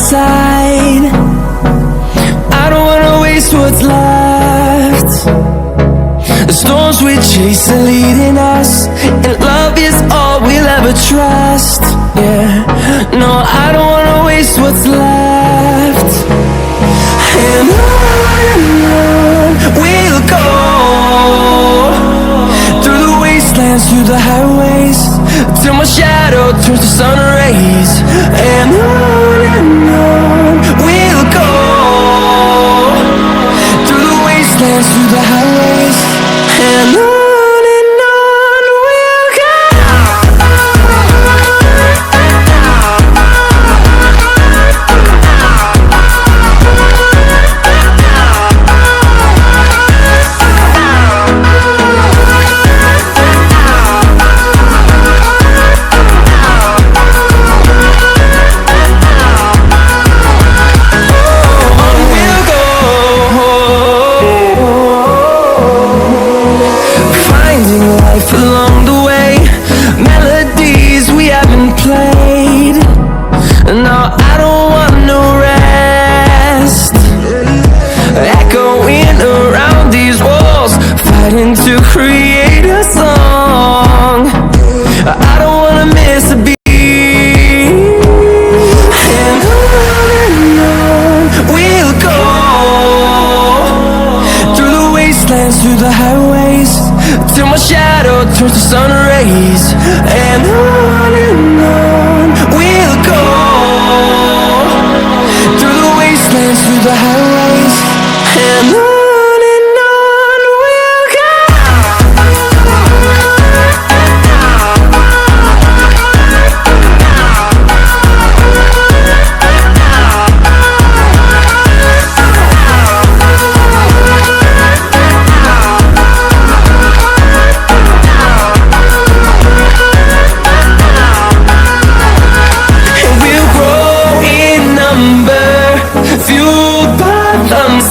side. I don't wanna waste what's left. The storms we chase are leading us, and love is all we'll ever trust. Yeah, no, I don't wanna waste what's left. And on we'll go, through the wastelands, through the highways, till my shadow turns to sun rays. And on we'll go, through the wastelands, through the highways, and on we'll go. Along the way, melodies we haven't played. No, I don't want no rest. Echoing around these walls, fighting to create a song. I don't wanna miss a beat. And on we'll go, through the wastelands, through the highways, till my shadow turns to sun rays. And on we'll go, through the wastelands, through the highways, and on we'll go.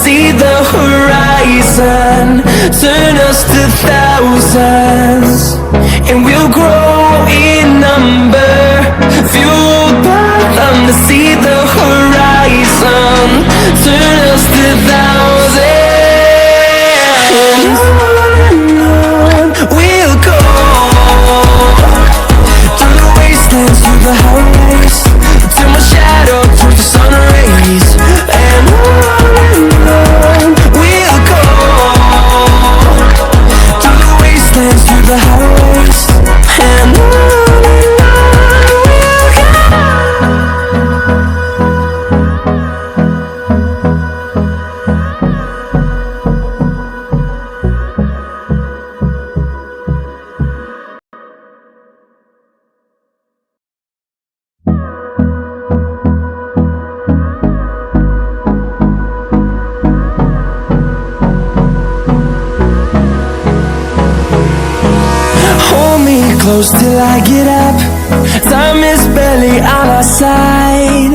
See the horizon, turn us to thousands, and we'll grow in number, fueled by them. To see the horizon, turn us to thousands. And on we'll go, through the wastelands, through the highways, till my shadow turns to sun rays. And on we'll go, through the wastelands, through the highways, and on we'll go. Close till I get up, time is barely on our side.